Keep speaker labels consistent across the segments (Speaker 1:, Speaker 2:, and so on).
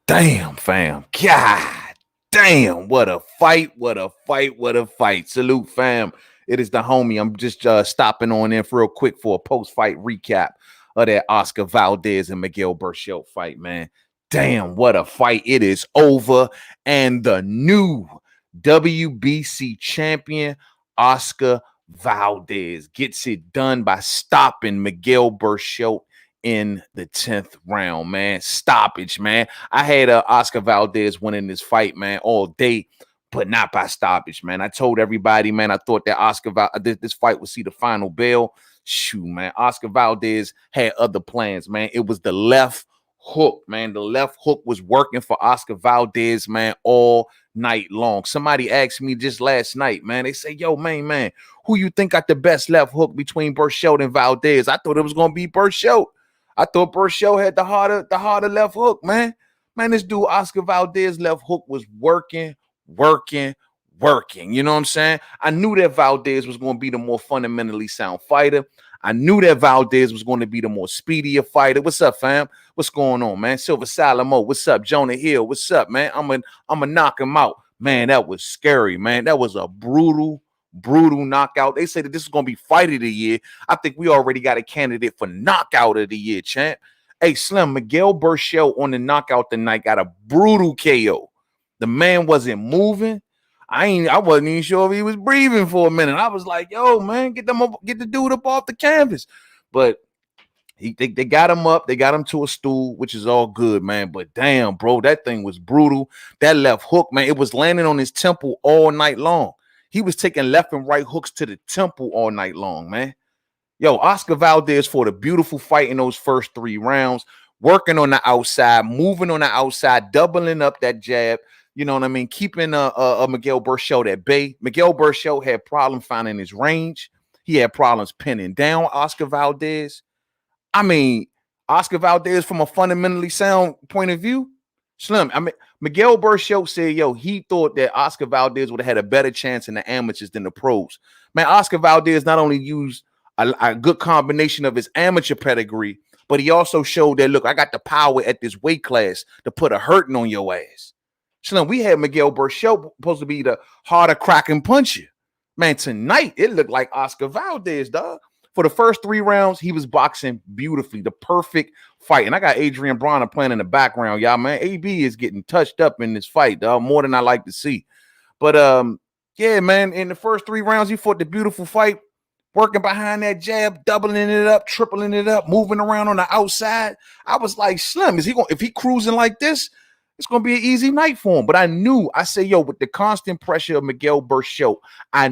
Speaker 1: Damn, fam. God damn. What a fight. What a fight. What a fight. Salute, fam. It is the homie. I'm just stopping on in real quick for a post-fight recap of that Oscar Valdez and Miguel Berchelt fight, man. Damn, what a fight. It is over. And the new WBC champion, Oscar Valdez, gets it done by stopping Miguel Berchelt in the 10th round, man. Stoppage, man. I had Oscar Valdez winning this fight, man, all day, but not by stoppage, man. I told everybody, man, I thought that this fight would see the final bell. Shoot, man. Oscar Valdez had other plans, man. It was the left hook, man. The left hook was working for Oscar Valdez, man, all night long. Somebody asked me just last night, man. They say, yo, man, who you think got the best left hook between Berchelt and Valdez? I thought it was going to be Berchelt. I thought Berchelt had the harder left hook, man. Man, this dude, Oscar Valdez left hook was working. You know what I'm saying? I knew that Valdez was going to be the more fundamentally sound fighter. I knew that Valdez was going to be the more speedier fighter. What's up, fam? What's going on, man? Silver Salamo, what's up? Jonah Hill, what's up, man? I'm gonna knock him out. Man, that was scary, man. That was a brutal knockout. They say that this is going to be fight of the year. I think we already got a candidate for knockout of the year, champ. Hey, Slim, Miguel Berchelt on the knockout tonight got a brutal KO. The man wasn't moving. I wasn't even sure if he was breathing for a minute. I was like, yo, man, get the dude up off the canvas. But they got him up. They got him to a stool, which is all good, man. But damn, bro, that thing was brutal. That left hook, man, it was landing on his temple all night long. He was taking left and right hooks to the temple all night long, man. Yo, Oscar Valdez fought a beautiful fight in those first 3 rounds, working on the outside, moving on the outside, doubling up that jab. You know what I mean? Keeping Miguel Berchelt at bay. Miguel Berchelt had problems finding his range. He had problems pinning down Oscar Valdez. I mean, Oscar Valdez, from a fundamentally sound point of view, Slim. I mean, Miguel Berchelt said, yo, he thought that Oscar Valdez would have had a better chance in the amateurs than the pros. Man, Oscar Valdez not only used a good combination of his amateur pedigree, but he also showed that, look, I got the power at this weight class to put a hurting on your ass. Slim, we had Miguel Berchelt supposed to be the harder cracking puncher. Man, tonight it looked like Oscar Valdez, dog. For the first 3 rounds, he was boxing beautifully, the perfect fight. And I got Adrien Broner playing in the background, y'all, man. AB is getting touched up in this fight, dog, more than I like to see. But yeah, man, in the first 3 rounds, he fought the beautiful fight, working behind that jab, doubling it up, tripling it up, moving around on the outside. I was like, Slim, if he cruising like this, it's going to be an easy night for him. But I said, yo, with the constant pressure of Miguel Berchelt, I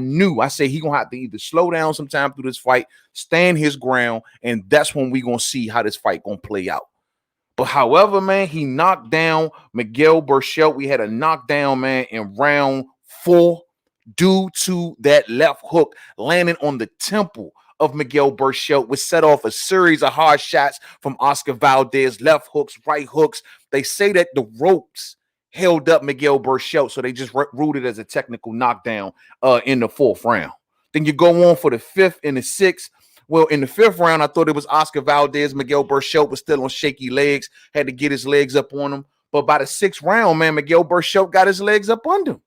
Speaker 1: said he going to have to either slow down sometime through this fight, stand his ground, and that's when we going to see how this fight going to play out. But however, man, he knocked down Miguel Berchelt. We had a knockdown, man, in round 4 due to that left hook landing on the temple of Miguel Berchelt, which set off a series of hard shots from Oscar Valdez, left hooks, right hooks. They say that the ropes held up Miguel Berchelt, so they just ruled it as a technical knockdown in the 4th round. Then you go on for the 5th and the 6th. Well, in the 5th round, I thought it was Oscar Valdez. Miguel Berchelt was still on shaky legs, had to get his legs up on him. But by the 6th round, man, Miguel Berchelt got his legs up under him.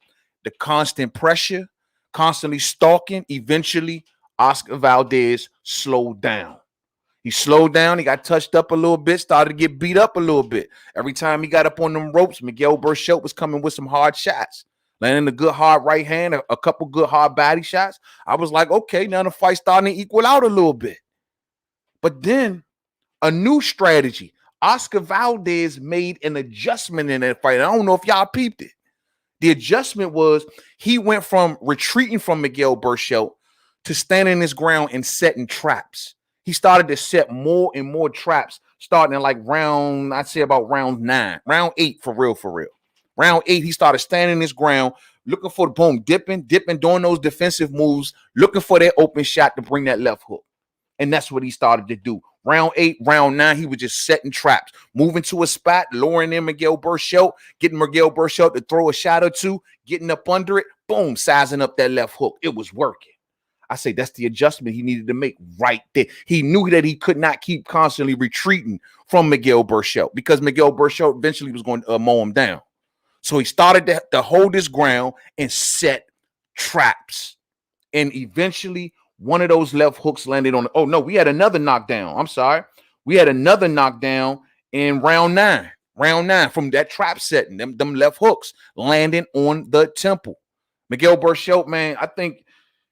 Speaker 1: The constant pressure, constantly stalking, eventually Oscar Valdez slowed down. He slowed down. He got touched up a little bit, started to get beat up a little bit. Every time he got up on them ropes, Miguel Berchelt was coming with some hard shots, landing a good hard right hand, a couple good hard body shots. I was like, okay, now the fight's starting to equal out a little bit. But then a new strategy. Oscar Valdez made an adjustment in that fight. I don't know if y'all peeped it. The adjustment was he went from retreating from Miguel Berchelt to standing his ground and setting traps. He started to set more and more traps, starting in like I'd say about round 9, round 8 for real. Round 8, he started standing his ground, looking for the boom, dipping, doing those defensive moves, looking for that open shot to bring that left hook. And that's what he started to do. Round 8, round 9, he was just setting traps, moving to a spot, lowering in Miguel Berchelt, getting Miguel Berchelt to throw a shot or two, getting up under it, boom, sizing up that left hook. It was working. I say that's the adjustment he needed to make right there. He knew that he could not keep constantly retreating from Miguel Berchelt because Miguel Berchelt eventually was going to mow him down. So he started to hold his ground and set traps. And eventually one of those left hooks landed on. Oh, no, we had another knockdown. I'm sorry. We had another knockdown in round 9. Round 9 from that trap setting. Them left hooks landing on the temple. Miguel Berchelt, man, I think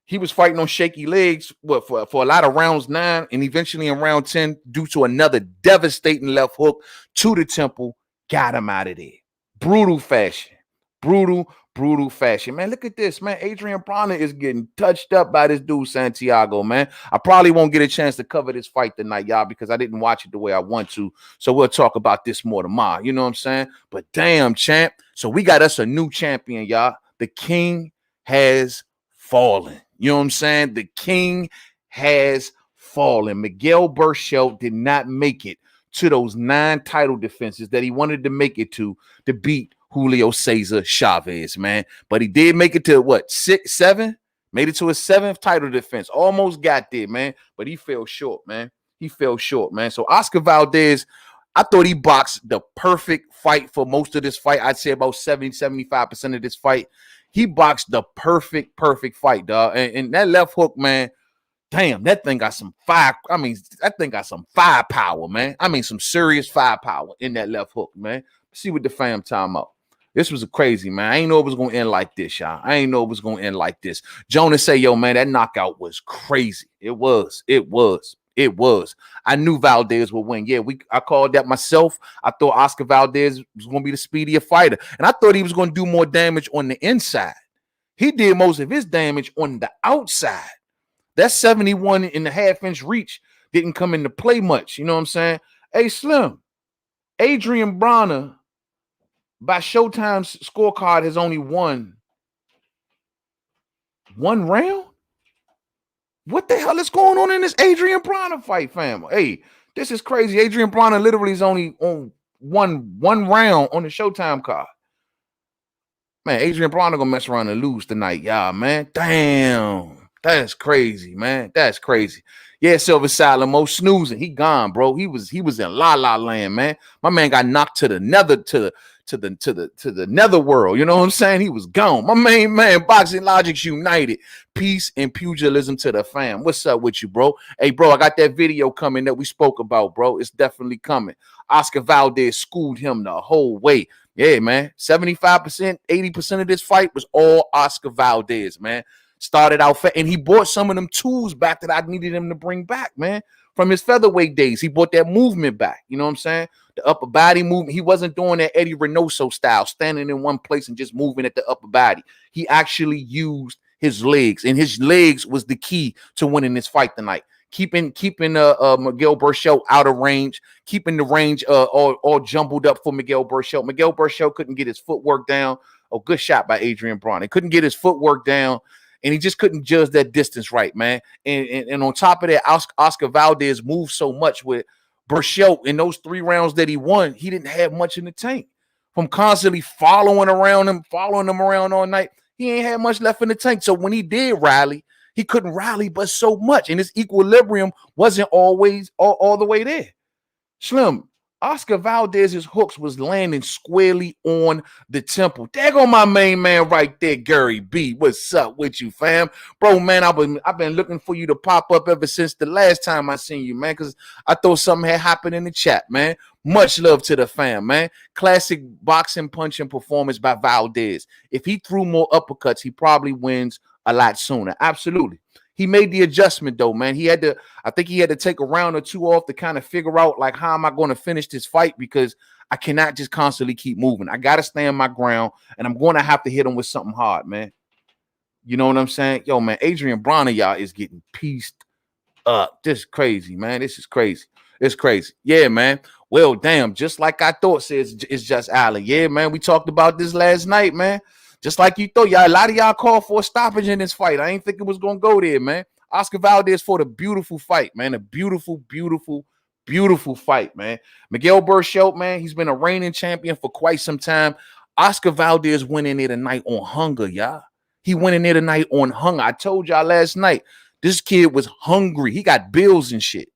Speaker 1: he was fighting on shaky legs for a lot of rounds 9 and eventually in round 10 due to another devastating left hook to the temple, got him out of there. Brutal fashion. Brutal fashion. Man, look at this, man. Adrien Broner is getting touched up by this dude, Santiago, man. I probably won't get a chance to cover this fight tonight, y'all, because I didn't watch it the way I want to. So we'll talk about this more tomorrow. You know what I'm saying? But damn, champ. So we got us a new champion, y'all. The king has fallen. You know what I'm saying? The king has fallen. Miguel Berchelt did not make it to those 9 title defenses that he wanted to make it to beat Julio Cesar Chavez, man. But he did make it to what, 6, 7? Made it to his 7th title defense. Almost got there, man. But he fell short, man. He fell short, man. So Oscar Valdez, I thought he boxed the perfect fight for most of this fight. I'd say about 70-75% of this fight. He boxed the perfect fight, dog. And that left hook, man, damn, that thing got some fire. I mean, that thing got some firepower, man. I mean, some serious firepower in that left hook, man. See what the fam time out. This was a crazy, man. I ain't know it was going to end like this, y'all. I ain't know it was going to end like this. Jonas say, yo, man, that knockout was crazy. It was. I knew Valdez would win. Yeah, I called that myself. I thought Oscar Valdez was going to be the speedier fighter. And I thought he was going to do more damage on the inside. He did most of his damage on the outside. That 71.5-inch reach didn't come into play much. You know what I'm saying? Hey, Slim, Adrien Broner, by Showtime's scorecard, has only won 1 round? What the hell is going on in this Adrien Broner fight, fam? Hey, this is crazy. Adrien Broner literally is only on one round on the Showtime card. Man, Adrien Broner gonna mess around and lose tonight, y'all, man. Damn. That's crazy, man. That's crazy. Yeah, Silver Salamo snoozing. He gone, bro. He was in la la land, man. My man got knocked to the nether world. You know what I'm saying? He was gone. My main man, Boxing Logics United. Peace and pugilism to the fam. What's up with you, bro? Hey, bro, I got that video coming that we spoke about, bro. It's definitely coming. Oscar Valdez schooled him the whole way. Yeah, man. 75%, 80% of this fight was all Oscar Valdez, man. Started out fat, and he brought some of them tools back that I needed him to bring back, man, from his featherweight days. He brought that movement back. You know what I'm saying? The upper body movement. He wasn't doing that Eddie Reynoso style, standing in one place and just moving at the upper body. He actually used his legs, and his legs was the key to winning this fight tonight. Keeping Miguel Berchelt out of range, keeping the range all jumbled up for Miguel Berchelt. Miguel Berchelt couldn't get his footwork down. Oh, good shot by Adrien Broner. Couldn't get his footwork down. And he just couldn't judge that distance right, man. And on top of that, Oscar Valdez moved so much with Berchelt in those 3 rounds that he won. He didn't have much in the tank. From constantly following him around all night, he ain't had much left in the tank. So when he did rally, he couldn't rally but so much. And his equilibrium wasn't always all the way there. Slim, Oscar Valdez's hooks was landing squarely on the temple. There go my main man right there, Gary B. What's up with you, fam? Bro, man, I've been looking for you to pop up ever since the last time I seen you, man, because I thought something had happened in the chat, man. Much love to the fam, man. Classic boxing punching performance by Valdez. If he threw more uppercuts, he probably wins a lot sooner. Absolutely. He made the adjustment, though, man. I think he had to take a round or 2 off to kind of figure out, like, how am I going to finish this fight? Because I cannot just constantly keep moving. I got to stand my ground, and I'm going to have to hit him with something hard, man. You know what I'm saying? Yo, man, Adrien Broner, y'all, is getting pieced up. This is crazy, man. This is crazy. It's crazy. Yeah, man. Well, damn, just like I thought, says it's just Allen. Yeah, man, we talked about this last night, man. Just like you thought, y'all, a lot of y'all called for a stoppage in this fight. I ain't think it was going to go there, man. Oscar Valdez fought a beautiful fight, man. A beautiful, beautiful, beautiful fight, man. Miguel Berchelt, man, he's been a reigning champion for quite some time. Oscar Valdez went in there tonight on hunger, y'all. He went in there tonight on hunger. I told y'all last night, This kid was hungry. He got bills and shit.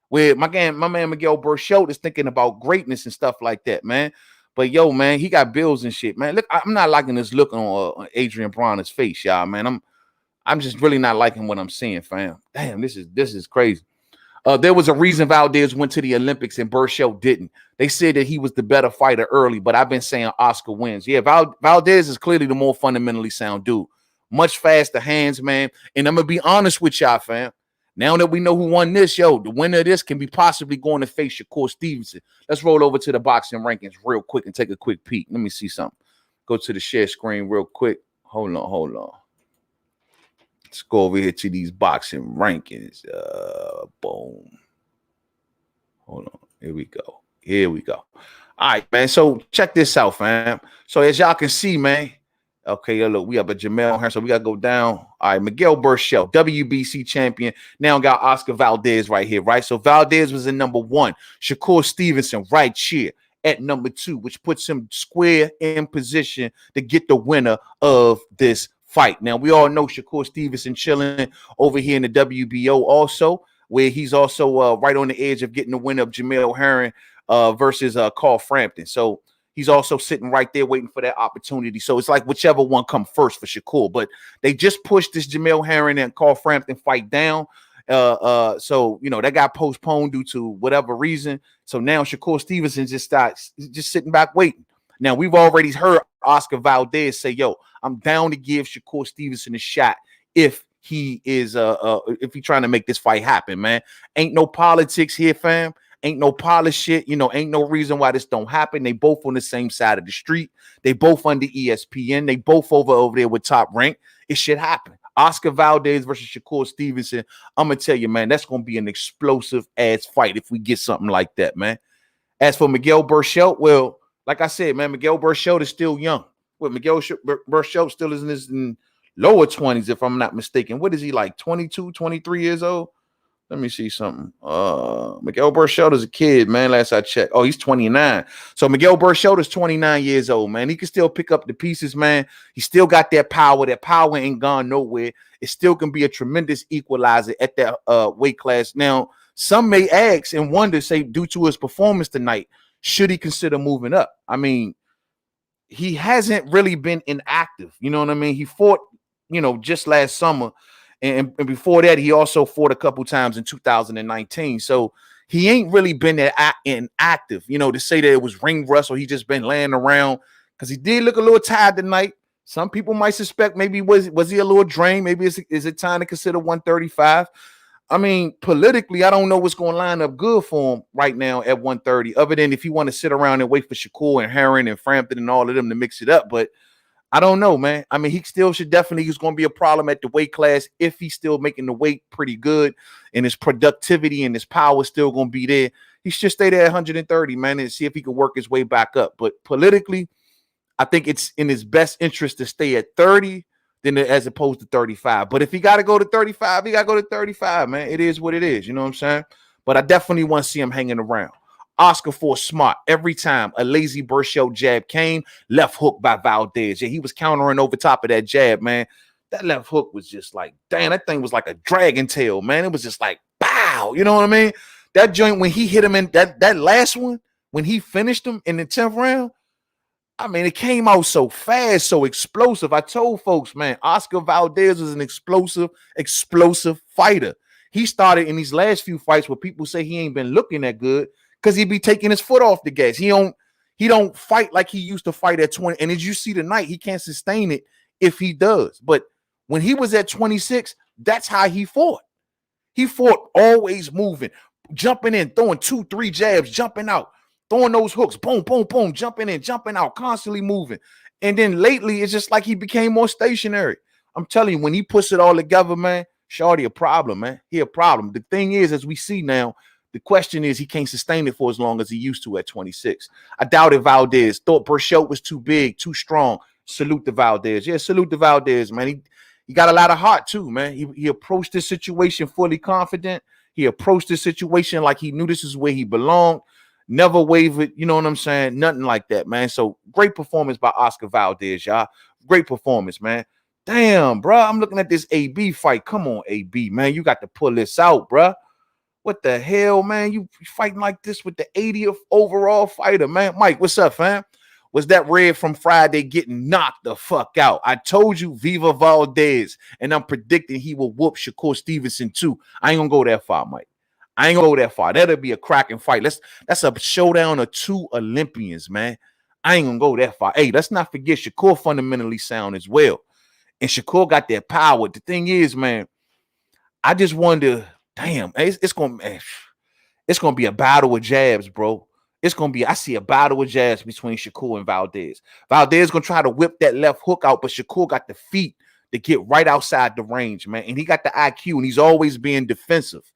Speaker 1: Where my man Miguel Berchelt is thinking about greatness and stuff like that, man. But yo, man, he got bills and shit, man. Look, I'm not liking this look on Adrien Broner's face, y'all, man. I'm just really not liking what I'm seeing, fam. Damn, this is crazy. There was a reason Valdez went to the Olympics and Berchelt didn't. They said that he was the better fighter early, but I've been saying Oscar wins. Yeah, Valdez is clearly the more fundamentally sound dude. Much faster hands, man. And I'm going to be honest with y'all, fam. Now that we know who won this, yo, the winner of this can be possibly going to face Shakur Stevenson. Let's roll over to the boxing rankings real quick and take a quick peek. Let me see something. Go to the share screen real quick. Hold on. Let's go over here to these boxing rankings. Boom. Hold on. Here we go. All right, man. So check this out, fam. So as y'all can see, man. Okay, look, we have a Jamel here, so we got to go down. All right, Miguel Berchelt, WBC champion. Now got Oscar Valdez right here, right? So Valdez was in number 1. Shakur Stevenson right here at number 2, which puts him square in position to get the winner of this fight. Now, we all know Shakur Stevenson chilling over here in the WBO also, where he's also right on the edge of getting the winner of Jamel Herring versus Carl Frampton. So he's also sitting right there waiting for that opportunity. So it's like whichever one come first for Shakur. But they just pushed this Jamel Herring and Carl Frampton fight down. So, you know, that got postponed due to whatever reason. So now Shakur Stevenson just sitting back waiting. Now, we've already heard Oscar Valdez say, yo, I'm down to give Shakur Stevenson a shot if he is if he trying to make this fight happen, man. Ain't no politics here, fam. Ain't no polish shit. You know, ain't no reason why this don't happen. They both on the same side of the street. They both under ESPN. They both over there with Top Rank. It should happen. Oscar Valdez versus Shakur Stevenson. I'm going to tell you, man, that's going to be an explosive ass fight if we get something like that, man. As for Miguel Berchelt, well, like I said, man, Miguel Berchelt is still young. Well, Miguel Berchelt still is in his lower 20s, if I'm not mistaken. What is he, like 22, 23 years old? Let me see something. Miguel Berchelt is a kid, man, last I checked. Oh, he's 29. So Miguel Berchelt is 29 years old, man. He can still pick up the pieces, man. He still got that power. That power ain't gone nowhere. It still can be a tremendous equalizer at that weight class. Now, some may ask and wonder, say, due to his performance tonight, should he consider moving up? I mean, he hasn't really been inactive. You know what I mean? He fought, you know, just last summer. And before that, he also fought a couple times in 2019. So he ain't really been inactive, you know, to say that it was ring rust or he just been laying around, because he did look a little tired tonight. Some people might suspect maybe was he a little drained? Maybe is it time to consider 135? I mean, politically, I don't know what's going to line up good for him right now at 130, other than if you want to sit around and wait for Shakur and Herring and Frampton and all of them to mix it up. But I don't know, man. I mean, he still should definitely, he's going to be a problem at the weight class if he's still making the weight pretty good and his productivity and his power still going to be there. He should stay there at 130, man, and see if he can work his way back up. But politically, I think it's in his best interest to stay at 30 than as opposed to 35. But if he got to go to 35, he got to go to 35, man. It is what it is. You know what I'm saying? But I definitely want to see him hanging around. Oscar fought smart every time a lazy Berchelt jab came, left hook by Valdez. Yeah, he was countering over top of that jab, man. That left hook was just like, damn, that thing was like a dragon tail, man. It was just like, pow. You know what I mean? That joint, when he hit him in that last one, when he finished him in the 10th round, I mean, it came out so fast, so explosive. I told folks, man, Oscar Valdez was an explosive fighter. He started in these last few fights where people say he ain't been looking that good, because he be taking his foot off the gas. He don't fight like he used to fight at 20. And as you see tonight, he can't sustain it if he does. But when he was at 26, that's how he fought. He fought always moving, jumping in, throwing 2-3 jabs, jumping out, throwing those hooks, boom, boom, boom, jumping in, jumping out, constantly moving. And then lately, it's just like he became more stationary. I'm telling you, when he puts it all together, man, shorty a problem, man. He a problem. The thing is, as we see now, the question is, he can't sustain it for as long as he used to at 26. I doubted Valdez. Thought Berchelt was too big, too strong. Salute to Valdez. Yeah, salute to Valdez, man. He got a lot of heart, too, man. He approached this situation fully confident. He approached this situation like he knew this is where he belonged. Never wavered, you know what I'm saying? Nothing like that, man. So great performance by Oscar Valdez, y'all. Great performance, man. Damn, bro. I'm looking at this AB fight. Come on, AB, man. You got to pull this out, bro. What the hell, man? You fighting like this with the 80th overall fighter, man. Mike, what's up, fam? Was that Red from Friday getting knocked the fuck out? I told you, Viva Valdez, and I'm predicting he will whoop Shakur Stevenson too. I ain't gonna go that far, Mike. I ain't gonna go that far. That'll be a cracking fight. That's a showdown of two Olympians, man. I ain't gonna go that far. Hey, let's not forget Shakur fundamentally sound as well. And Shakur got that power. The thing is, man, I just wonder, damn, it's gonna be a battle of jabs, bro. I see a battle of jabs between Shakur and Valdez. Valdez gonna try to whip that left hook out, but Shakur got the feet to get right outside the range, man. And he got the IQ, and he's always being defensive.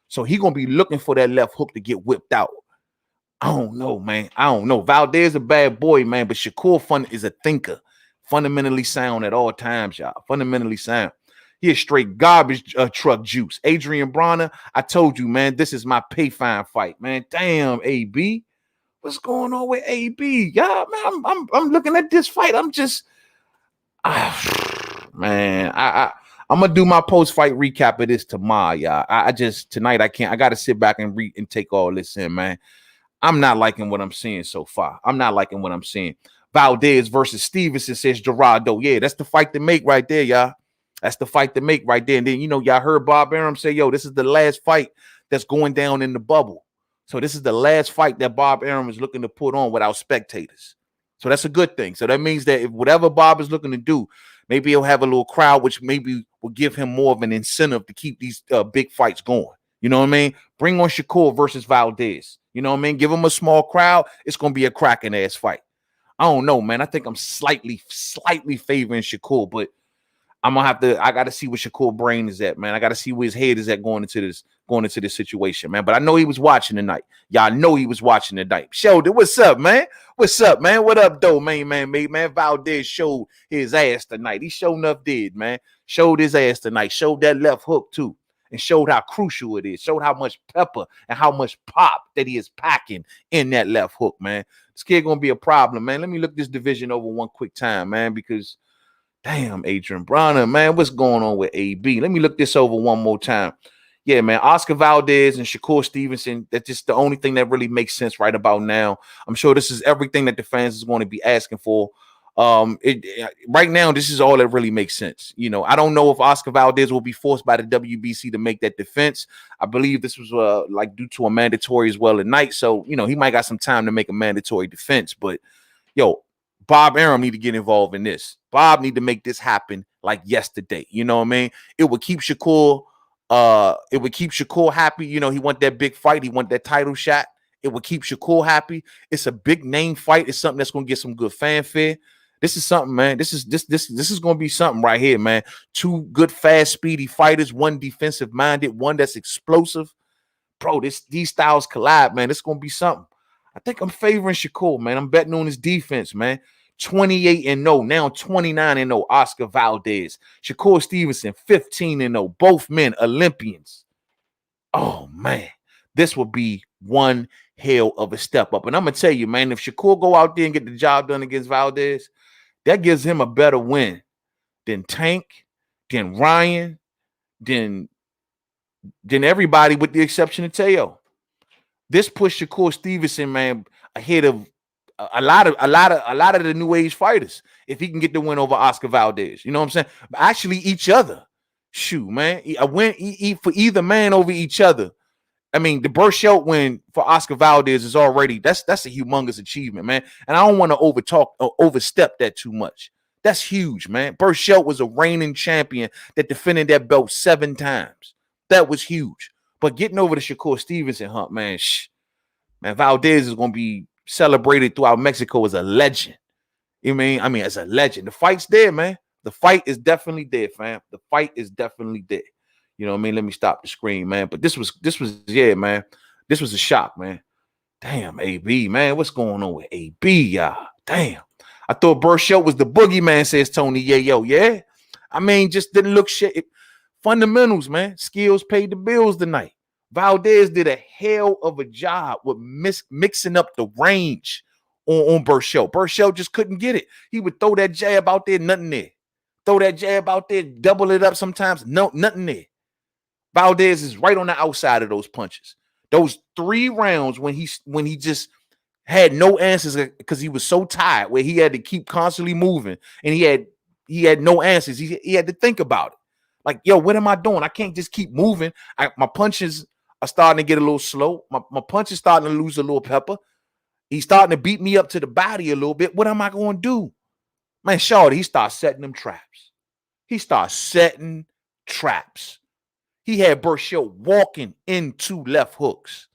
Speaker 1: So he gonna be looking for that left hook to get whipped out. I don't know, man. I don't know. Valdez a bad boy, man, but Shakur is a thinker. Fundamentally sound at all times, y'all. Fundamentally sound. He is straight garbage truck juice. Adrien Broner, I told you, man, this is my pay fine fight, man. Damn, AB. What's going on with AB? Y'all, man, I'm looking at this fight. I'm just, man, I'm gonna do my post-fight recap of this tomorrow, y'all. Tonight I can't. I gotta sit back and read and take all this in, man. I'm not liking what I'm seeing so far. I'm not liking what I'm seeing. Valdez versus Stevenson, says Gerardo. Yeah, that's the fight to make right there, y'all. That's the fight to make right there. And then, y'all heard Bob Arum say, yo, this is the last fight that's going down in the bubble. So this is the last fight that Bob Arum is looking to put on without spectators. So that's a good thing. So that means that if whatever Bob is looking to do, maybe he'll have a little crowd, which maybe will give him more of an incentive to keep these big fights going. You know what I mean? Bring on Shakur versus Valdez. You know what I mean? Give him a small crowd. It's going to be a cracking ass fight. I don't know, man. I think I'm slightly favoring Shakur, but I got to see where Shakur brain is at, man. I got to see where his head is at going into this situation, man. But I know he was watching tonight. Y'all know he was watching tonight. Sheldon, what's up, man? What's up, man? What up, though, man? Valdez showed his ass tonight. He sure enough did, man. Showed his ass tonight. Showed that left hook, too. And showed how crucial it is. Showed how much pepper and how much pop that he is packing in that left hook, man. This kid gonna be a problem, man. Let me look this division over one quick time, man, because damn, Adrien Broner, man, what's going on with AB? Let me look this over one more time. Yeah, man, Oscar Valdez and Shakur Stevenson, that's just the only thing that really makes sense right about now. I'm sure this is everything that the fans is going to be asking for. Right now, this is all that really makes sense. I don't know if Oscar Valdez will be forced by the WBC to make that defense. I believe this was like due to a mandatory as well at night. So, he might got some time to make a mandatory defense. But, yo, Bob Arum need to get involved in this. Bob need to make this happen like yesterday. You know what I mean? It would keep Shakur happy. He want that big fight. He want that title shot. It would keep Shakur happy. It's a big name fight. It's something that's going to get some good fanfare. This is something, man. This is going to be something right here, man. Two good, fast, speedy fighters. One defensive-minded. One that's explosive. Bro, these styles collide, man. It's going to be something. I think I'm favoring Shakur, man. I'm betting on his defense, man. 28-0, now 29-0. Oscar Valdez. Shakur Stevenson, 15-0. Both men Olympians. Oh, man. This will be one hell of a step up. And I'm going to tell you, man, if Shakur go out there and get the job done against Valdez, that gives him a better win than Tank, than Ryan, than everybody with the exception of Teo. This pushed Shakur Stevenson, man, ahead of a lot of the new age fighters. If he can get the win over Oscar Valdez, you know what I'm saying? But actually, each other. Shoot, man, a win for either man over each other. I mean, the Berchelt win for Oscar Valdez is already that's a humongous achievement, man. And I don't want to overstep that too much. That's huge, man. Berchelt was a reigning champion that defended that belt 7 times. That was huge. But getting over the Shakur Stevenson hump, man, man, Valdez is going to be celebrated throughout Mexico as a legend. You know I mean, as a legend. The fight's there, man. The fight is definitely there, fam. The fight is definitely there. You know what I mean? Let me stop the screen, man. But this was, yeah, man. This was a shock, man. Damn, AB, man. What's going on with AB, y'all? Damn. I thought Berchelt was the boogeyman, says Tony Yayo. Yeah. I mean, just didn't look shit. Fundamentals, man. Skills paid the bills tonight. Valdez did a hell of a job with mixing up the range on Berchelt. Berchelt just couldn't get it. He would throw that jab out there, nothing there. throw that jab out there, double it up sometimes. No, nothing there. Valdez is right on the outside of those punches. Those 3 rounds when he just had no answers because he was so tired, where he had to keep constantly moving, and he had no answers. He had to think about it. Like, yo, what am I doing? I can't just keep moving. My punches are starting to get a little slow. My punch is starting to lose a little pepper. He's starting to beat me up to the body a little bit. What am I going to do? Man, shorty, he starts setting them traps. He starts setting traps. He had Berchelt walking into left hooks.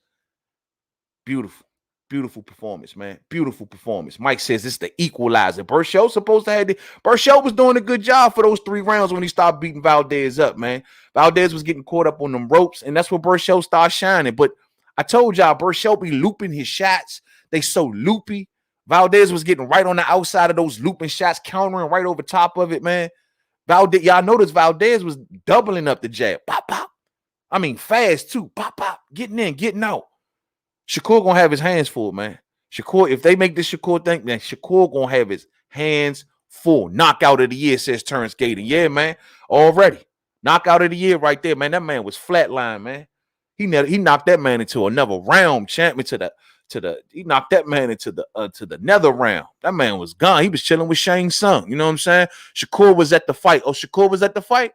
Speaker 1: Beautiful. Beautiful performance, man. Beautiful performance. Mike says it's the equalizer. Berchelt supposed to have Berchelt was doing a good job for those 3 rounds when he started beating Valdez up, man. Valdez was getting caught up on them ropes, and that's where Berchelt started shining. But I told y'all, Berchelt be looping his shots. They so loopy. Valdez was getting right on the outside of those looping shots, countering right over top of it, man. Valdez, y'all notice Valdez was doubling up the jab. Pop, pop. I mean, fast too. Pop, pop. Getting in, getting out. Shakur gonna have his hands full, man. Shakur, if they make this Shakur thing, then Shakur gonna have his hands full. Knockout of the year, says Terrence Gaten. Yeah, man. Already. Knockout of the year right there, man. That man was flatline, man. He knocked that man into another round, champion he knocked that man into the nether round. That man was gone. He was chilling with Shane Sung. You know what I'm saying? Shakur was at the fight. Oh, Shakur was at the fight?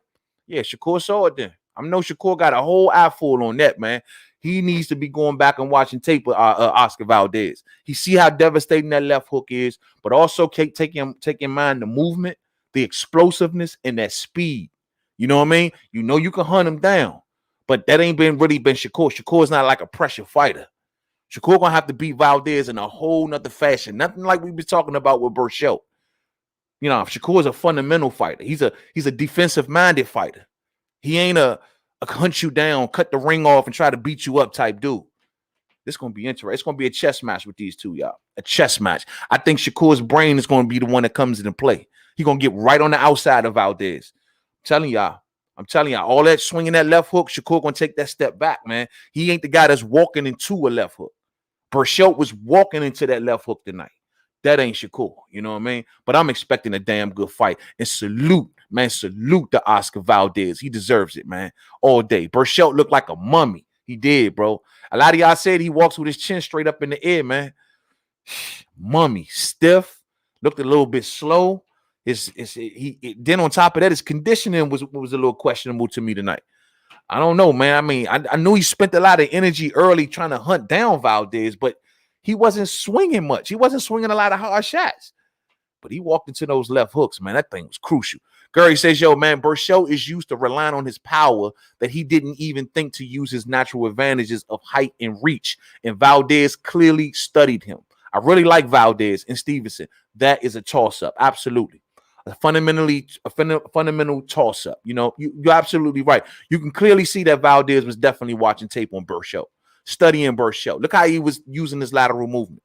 Speaker 1: Yeah, Shakur saw it then. I know Shakur got a whole eye full on that, man. He needs to be going back and watching tape with Oscar Valdez. He see how devastating that left hook is, but also take in mind the movement, the explosiveness, and that speed. You know what I mean? You know you can hunt him down, but that ain't really been Shakur. Shakur's not like a pressure fighter. Shakur gonna have to beat Valdez in a whole nother fashion. Nothing like we been talking about with Berchelt. You know, Shakur is a fundamental fighter. He's a defensive-minded fighter. He ain't a hunt you down, cut the ring off, and try to beat you up type dude. This is going to be interesting. It's going to be a chess match with these two, y'all. A chess match. I think Shakur's brain is going to be the one that comes into play. He's going to get right on the outside of Valdez. I'm telling y'all, all that swinging that left hook, Shakur going to take that step back, man. He ain't the guy that's walking into a left hook. Berchelt was walking into that left hook tonight. That ain't Shakur, you know what I mean? But I'm expecting a damn good fight. And salute to Oscar Valdez. He deserves it, man, all day. Berchelt looked like a mummy. He did, bro. A lot of y'all said he walks with his chin straight up in the air, man. Mummy, stiff, looked a little bit slow. Then on top of that, his conditioning was a little questionable to me tonight. I don't know, man. I mean, I knew he spent a lot of energy early trying to hunt down Valdez, but he wasn't swinging much. He wasn't swinging a lot of hard shots. But he walked into those left hooks, man. That thing was crucial. Gary says, yo, man, Berchelt is used to relying on his power that he didn't even think to use his natural advantages of height and reach. And Valdez clearly studied him. I really like Valdez and Stevenson. That is a toss-up. Absolutely. A fundamental toss-up. You know, you're absolutely right. You can clearly see that Valdez was definitely watching tape on Berchelt, studying Berchelt. Look how he was using his lateral movement.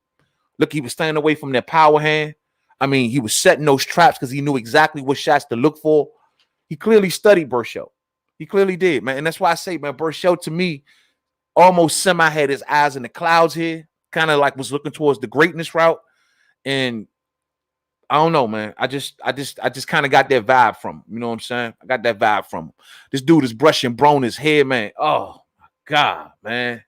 Speaker 1: Look, he was staying away from that power hand. I mean, he was setting those traps because he knew exactly what shots to look for. He clearly studied Berchelt. He clearly did, man. And that's why I say, man, Berchelt to me almost semi had his eyes in the clouds here, kind of like was looking towards the greatness route. And I don't know, man. I just kind of got that vibe from him. You know what I'm saying? I got that vibe from him. This dude is brushing Broner's hair, man. Oh my God, man.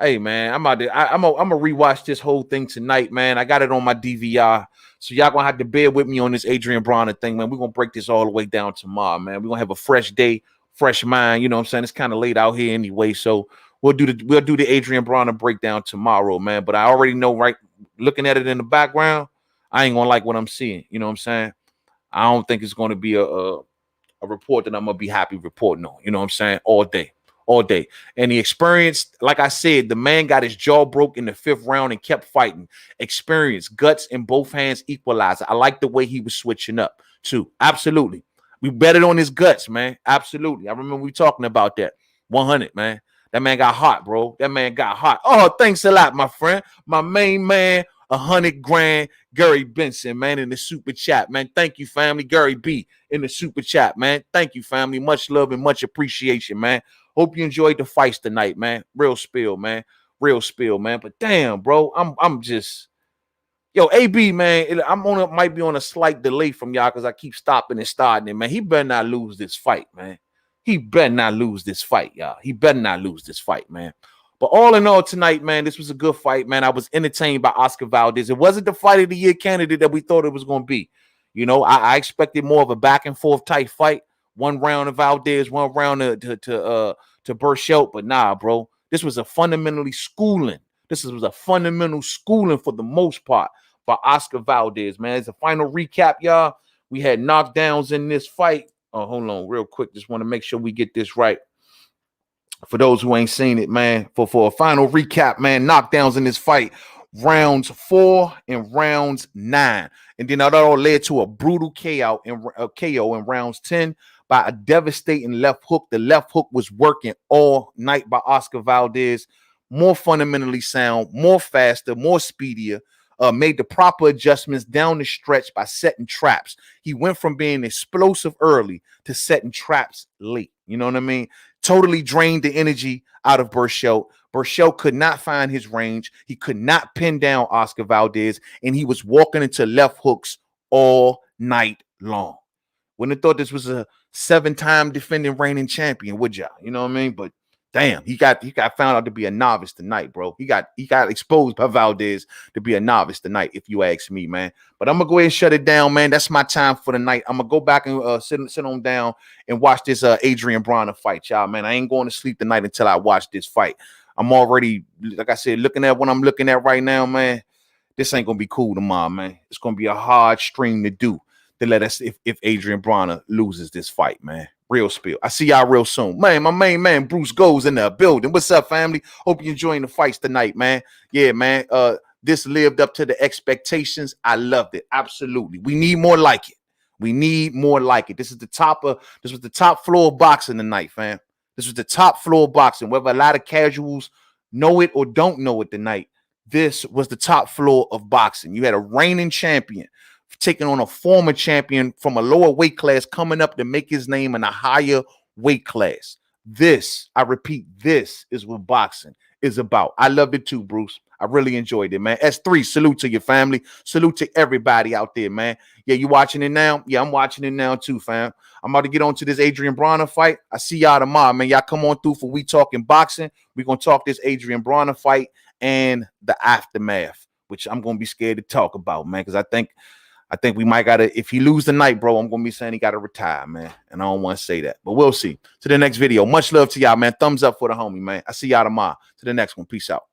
Speaker 1: Hey, man, I'm gonna rewatch this whole thing tonight, man. I got it on my DVR. So y'all gonna have to bear with me on this Adrien Broner thing, man. We're gonna break this all the way down tomorrow, man. We're gonna have a fresh day, fresh mind. You know what I'm saying? It's kind of late out here anyway. So we'll do the Adrien Broner breakdown tomorrow, man. But I already know, right, looking at it in the background, I ain't gonna like what I'm seeing. You know what I'm saying? I don't think it's gonna be a report that I'm gonna be happy reporting on. You know what I'm saying? All day. And the experience, like I said, the man got his jaw broke in the 5th round and kept fighting. Experience, guts in both hands, equalizer. I like the way he was switching up too. Absolutely. We betted on his guts, man. Absolutely. I remember we talking about that. 100, man. That man got hot, bro. That man got hot. Oh, thanks a lot, my friend. My main man, 100 grand, Gary Benson, man, in the super chat, man. Thank you, family. Gary B in the super chat, man. Thank you, family. Much love and much appreciation, man. Hope you enjoyed the fights tonight, man. Real spill, man. Real spill, man. But damn, bro, I'm just, Yo, AB, man, might be on a slight delay from y'all because I keep stopping and starting it, man. He better not lose this fight, man. He better not lose this fight, y'all. He better not lose this fight, man. But all in all, tonight, man, this was a good fight, man. I was entertained by Oscar Valdez. It wasn't the fight of the year candidate that we thought it was going to be. You know, I expected more of a back and forth type fight. One round of Valdez, one round to Berchelt, but nah, bro. This was a fundamentally schooling. This was a fundamental schooling for the most part by Oscar Valdez, man. As a final recap, y'all, we had knockdowns in this fight. Oh, hold on real quick. Just want to make sure we get this right. For those who ain't seen it, man, for a final recap, man, knockdowns in this fight, rounds 4 and rounds 9. And then that all led to a brutal KO in rounds 10 by a devastating left hook. The left hook was working all night by Oscar Valdez. More fundamentally sound, more faster, more speedier, made the proper adjustments down the stretch by setting traps. He went from being explosive early to setting traps late. You know what I mean? Totally drained the energy out of Berchelt. Berchelt could not find his range. He could not pin down Oscar Valdez, and he was walking into left hooks all night long. Wouldn't have thought this was a 7-time defending reigning champion, would y'all? You know what I mean? But damn, he got found out to be a novice tonight, bro. He got exposed by Valdez to be a novice tonight, if you ask me, man. But I'm gonna go ahead and shut it down, man. That's my time for the night. I'm gonna go back and sit on down and watch this Adrien Broner fight, y'all, man. I ain't going to sleep tonight until I watch this fight. I'm already, like I said, looking at what I'm looking at right now, man. This ain't gonna be cool tomorrow, man. It's gonna be a hard stream to do to let us if Adrien Broner loses this fight, man. Real spill. I see y'all real soon. Man, my main man, Bruce Goes in the building. What's up, family? Hope you're enjoying the fights tonight, man. Yeah, man. This lived up to the expectations. I loved it. Absolutely. We need more like it. We need more like it. This was the top floor of boxing tonight, fam. This was the top floor of boxing. Whether a lot of casuals know it or don't know it tonight, this was the top floor of boxing. You had a reigning champion taking on a former champion from a lower weight class coming up to make his name in a higher weight class. This, I repeat, this is what boxing is about. I loved it too, Bruce. I really enjoyed it, man. S3, salute to your family. Salute to everybody out there, man. Yeah, you watching it now? Yeah, I'm watching it now too, fam. I'm about to get on to this Adrien Broner fight. I see y'all tomorrow, man. Y'all come on through for We Talking Boxing. We're going to talk this Adrien Broner fight and the aftermath, which I'm going to be scared to talk about, man, because I think we might got to, if he lose tonight, bro, I'm going to be saying he got to retire, man. And I don't want to say that, but we'll see. To the next video. Much love to y'all, man. Thumbs up for the homie, man. I see y'all tomorrow. To the next one. Peace out.